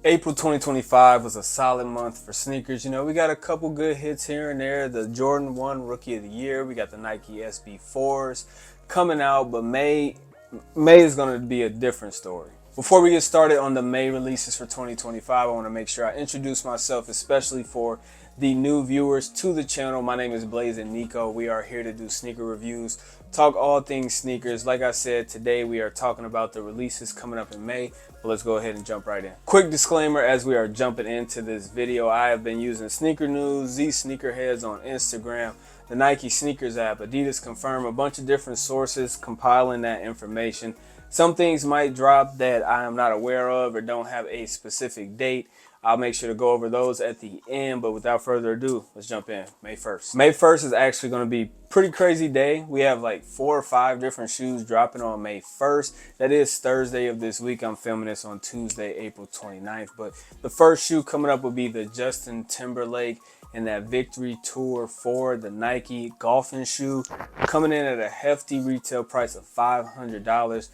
April 2025 was a solid month for sneakers. You know, we got a couple good hits here and there. The Jordan 1 Rookie of the Year. We got the Nike SB4s coming out, but May is going to be a different story. Before we get started on the May releases for 2025, I want to make sure I introduce myself, especially for the new viewers to the channel. My name is Blaze and Nico. We are here to do sneaker reviews, talk all things sneakers. Like I said, today we are talking about the releases coming up in May, but let's go ahead and jump right in. Quick disclaimer as we are jumping into this video, I have been using Sneaker News, These Sneakerheads on Instagram, the Nike Sneakers app, Adidas Confirm, a bunch of different sources compiling that information. Some things might drop that I am not aware of or don't have a specific date. I'll make sure to go over those at the end, but without further ado, let's jump in. May 1st. May 1st is actually going to be a pretty crazy day. We have like 4 or 5 different shoes dropping on May 1st. That is Thursday of this week. I'm filming this on Tuesday, April 29th. But the first shoe coming up will be the Justin Timberlake and that Victory Tour 4, the Nike golfing shoe, coming in at a hefty retail price of $500.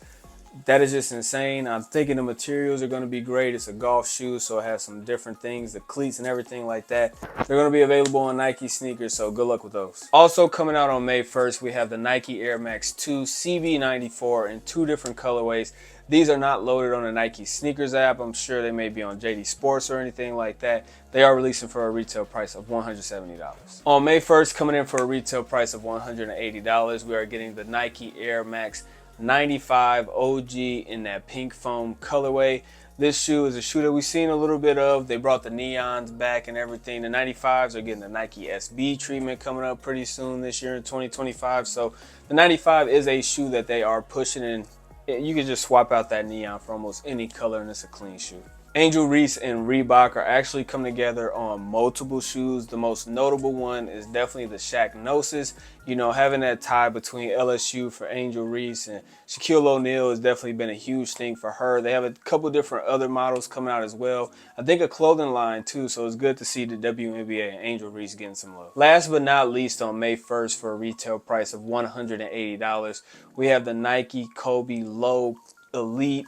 That is just insane. I'm thinking the materials are going to be great. It's a golf shoe, so it has some different things, the cleats and everything like that. They're going to be available on Nike sneakers, so good luck with those. Also coming out on May 1st, we have the Nike Air Max 2 CB94 in 2 different colorways. These are not loaded on the Nike sneakers app. I'm sure they may be on JD Sports or anything like that. They are releasing for a retail price of $170. On May 1st, coming in for a retail price of $180, we are getting the Nike Air Max 95 OG in that pink foam colorway. This shoe is a shoe that we've seen a little bit of. They brought the neons back and everything. The 95s are getting the Nike SB treatment coming up pretty soon this year in 2025. So the 95 is a shoe that they are pushing, and you can just swap out that neon for almost any color and it's a clean shoe. Angel Reese and Reebok are actually coming together on multiple shoes. The most notable one is definitely the Shaq Gnosis. You know, having that tie between LSU for Angel Reese and Shaquille O'Neal has definitely been a huge thing for her. They have a couple different other models coming out as well. I think a clothing line too, so it's good to see the WNBA and Angel Reese getting some love. Last but not least, on May 1st for a retail price of $180, we have the Nike Kobe Low Elite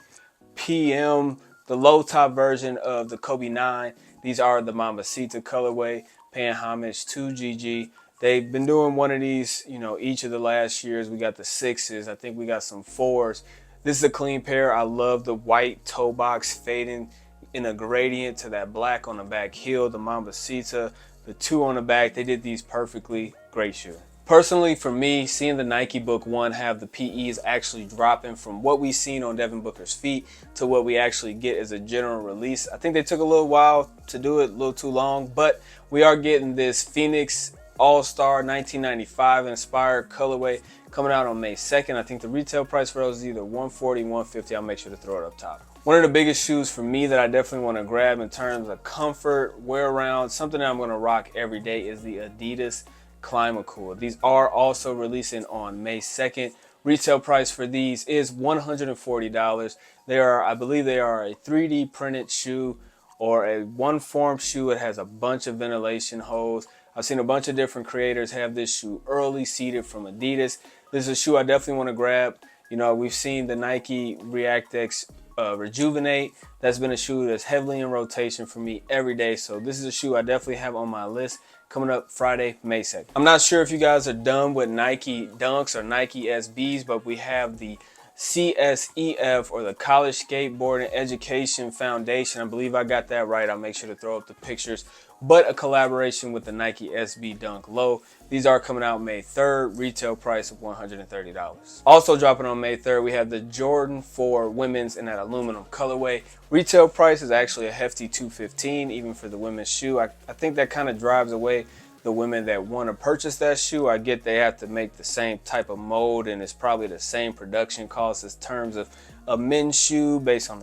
PM, the low top version of the Kobe 9. These are the Mambacita colorway, paying homage to Gigi. They've been doing one of these, you know, each of the last years. We got the 6s. I think we got some 4s. This is a clean pair. I love the white toe box fading in a gradient to that black on the back heel. The Mambacita, the 2 on the back. They did these perfectly. Great shoe. Personally, for me, seeing the Nike Book 1 have the PEs actually dropping from what we've seen on Devin Booker's feet to what we actually get as a general release, I think they took a little while to do it, a little too long, but we are getting this Phoenix All-Star 1995 inspired colorway coming out on May 2nd. I think the retail price for those is either $140, $150. I'll make sure to throw it up top. One of the biggest shoes for me that I definitely want to grab in terms of comfort, wear around, something that I'm going to rock every day is the Adidas Climacool. These are also releasing on May 2nd. Retail price for these is $140. They are, I believe they are a 3D printed shoe or a one form shoe. It has a bunch of ventilation holes. I've seen a bunch of different creators have this shoe early seeded from Adidas. This is a shoe I definitely want to grab. You know, we've seen the Nike React X Rejuvenate. That's been a shoe that's heavily in rotation for me every day. So this is a shoe I definitely have on my list coming up Friday, May 2nd. I'm not sure if you guys are done with Nike Dunks or Nike SBs, but we have the CSEF, or the College Skateboarding Education Foundation. I believe I got that right. I'll make sure to throw up the pictures. But a collaboration with the Nike SB Dunk Low. These are coming out May 3rd, retail price of $130. Also dropping on May 3rd, we have the Jordan 4 women's in that aluminum colorway. Retail price is actually a hefty $215, even for the women's shoe. I think that kind of drives away the women that want to purchase that shoe. I get they have to make the same type of mold and it's probably the same production cost as terms of a men's shoe based on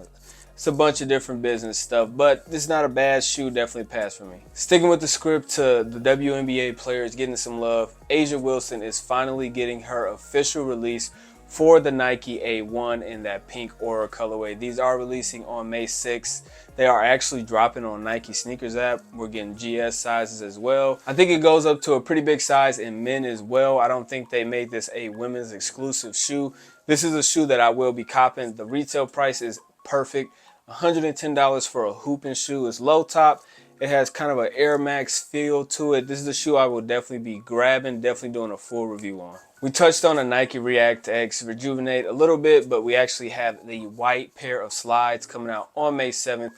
it's a bunch of different business stuff, but this is not a bad shoe. Definitely pass for me. Sticking with the script to the WNBA players getting some love, A'ja Wilson is finally getting her official release for the Nike A1 in that pink Aura colorway. These are releasing on May 6th. They are actually dropping on Nike Sneakers app. We're getting GS sizes as well. I think it goes up to a pretty big size in men as well. I don't think they made this a women's exclusive shoe. This is a shoe that I will be copping. The retail price is perfect. $110 for a hooping shoe. It's low top. It has kind of an Air Max feel to it. This is a shoe I will definitely be grabbing, definitely doing a full review on. We touched on a Nike React X Rejuvenate a little bit, but we actually have the white pair of slides coming out on May 7th.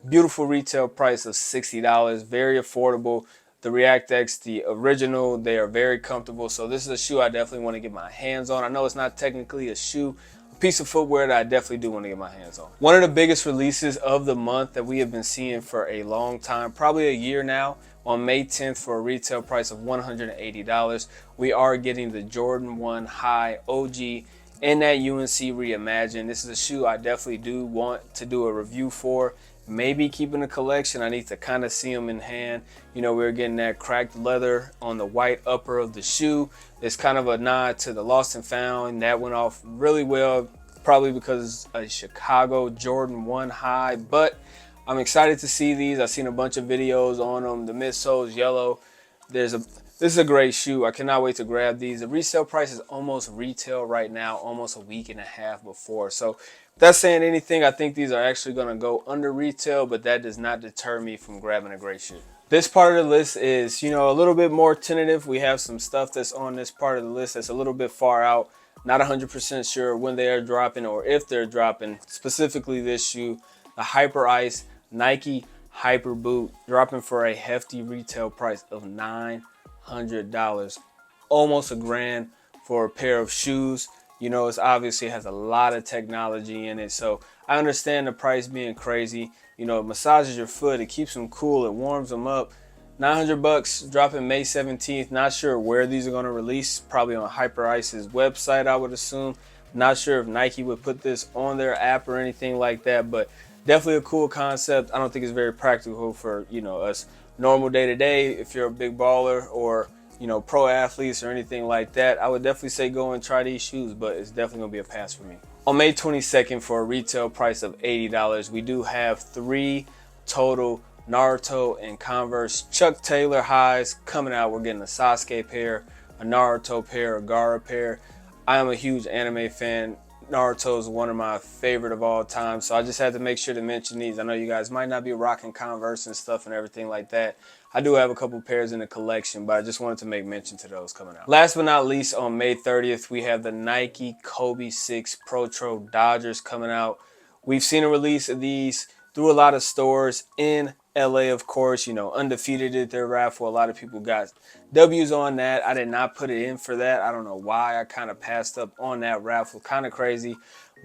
Beautiful retail price of $60, very affordable. The React X, the original, they are very comfortable. So this is a shoe I definitely want to get my hands on. I know it's not technically a shoe, piece of footwear that I definitely do want to get my hands on. One of the biggest releases of the month that we have been seeing for a long time, probably a year now, on May 10th for a retail price of $180, we are getting the Jordan 1 High OG in that UNC Reimagined. This is a shoe I definitely do want to do a review for. Maybe keeping a collection. I need to kind of see them in hand. You know, we're getting that cracked leather on the white upper of the shoe. It's kind of a nod to the Lost and Found. That went off really well, probably because it's a Chicago Jordan 1 High. But I'm excited to see these. I've seen a bunch of videos on them. The midsole's yellow. This is a great shoe. I cannot wait to grab these. The resale price is almost retail right now, almost a week and a half before. So if that's saying anything, I think these are actually going to go under retail, but that does not deter me from grabbing a great shoe. This part of the list is, you know, a little bit more tentative. We have some stuff that's on this part of the list that's a little bit far out. Not 100% sure when they are dropping or if they're dropping. Specifically this shoe, the Hyper Ice Nike Hyper Boot, dropping for a hefty retail price of $900, almost $1,000 for a pair of shoes. You know, it's obviously has a lot of technology in it, so I understand the price being crazy. You know, it massages your foot, it keeps them cool, it warms them up. $900, dropping May 17th. Not sure where these are going to release, probably on Hyper Ice's website, I would assume. Not sure if Nike would put this on their app or anything like that, but definitely a cool concept. I don't think it's very practical for, you know, us normal day-to-day. If you're a big baller or, you know, pro athletes or anything like that, I would definitely say go and try these shoes, but it's definitely gonna be a pass for me. On May 22nd, for a retail price of $80, we do have 3 total Naruto and Converse Chuck Taylor highs coming out. We're getting a Sasuke pair, a Naruto pair, a Gaara pair. I am a huge anime fan. Naruto is one of my favorite of all time, so I just had to make sure to mention these. I know you guys might not be rocking Converse and stuff and everything like that. I do have a couple pairs in the collection, but I just wanted to make mention to those coming out. Last but not least, on May 30th, we have the Nike Kobe 6 Protro Dodgers coming out. We've seen a release of these through a lot of stores in LA, of course. You know, Undefeated did their raffle. A lot of people got W's on that. I did not put it in for that. I don't know why. I kind of passed up on that raffle. Kind of crazy.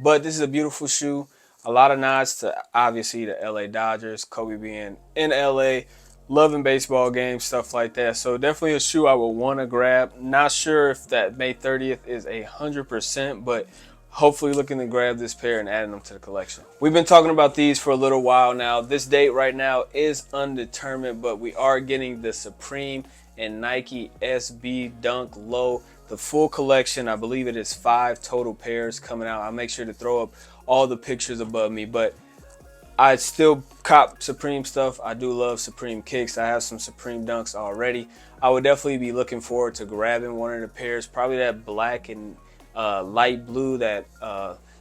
But this is a beautiful shoe. A lot of nods to, obviously, the LA Dodgers. Kobe being in LA, loving baseball games, stuff like that. So definitely a shoe I would want to grab. Not sure if that May 30th is 100%, but hopefully looking to grab this pair and adding them to the collection. We've been talking about these for a little while now. This date right now is undetermined, but we are getting the Supreme and Nike SB Dunk Low, the full collection. I believe it is 5 total pairs coming out. I'll make sure to throw up all the pictures above me, but I still cop Supreme stuff. I do love Supreme kicks. I have some Supreme Dunks already. I would definitely be looking forward to grabbing one of the pairs, probably that black and light blue, that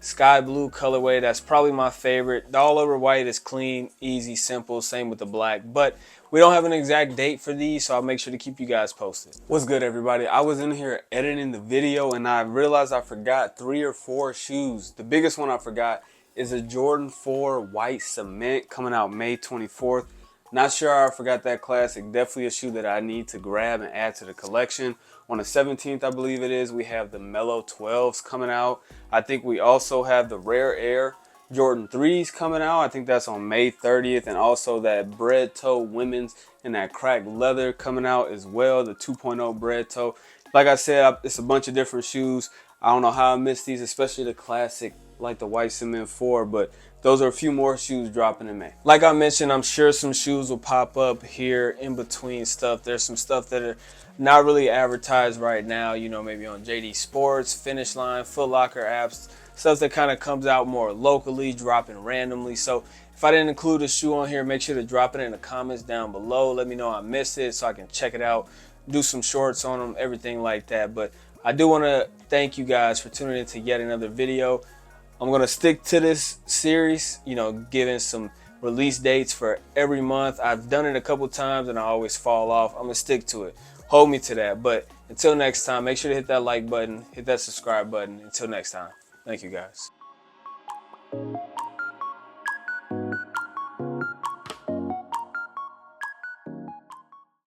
sky blue colorway. That's probably my favorite. The all over white is clean, easy, simple. Same with the black, but we don't have an exact date for these, so I'll make sure to keep you guys posted. What's good, everybody? I was in here editing the video and I realized I forgot 3 or 4 shoes. The biggest one I forgot is a Jordan 4 white cement coming out May 24th. Not sure how I forgot that classic. Definitely a shoe that I need to grab and add to the collection. On the 17th, I believe it is, we have the Mellow 12s coming out. I think we also have the Rare Air Jordan 3s coming out. I think that's on May 30th. And also that Bread Toe women's in that cracked leather coming out as well, the 2.0 Bread Toe. Like I said, it's a bunch of different shoes. I don't know how I missed these, especially the classic like the white cement 4, but those are a few more shoes dropping in May. Like I mentioned, I'm sure some shoes will pop up here in between stuff. There's some stuff that are not really advertised right now, you know, maybe on JD Sports, Finish Line, Foot Locker apps, stuff that kind of comes out more locally, dropping randomly. So if I didn't include a shoe on here, make sure to drop it in the comments down below. Let me know I missed it so I can check it out, do some shorts on them, everything like that. But I do want to thank you guys for tuning in to yet another video. I'm gonna stick to this series, you know, giving some release dates for every month. I've done it a couple times and I always fall off. I'm gonna stick to it. Hold me to that. But until next time, make sure to hit that like button, hit that subscribe button. Until next time, thank you guys.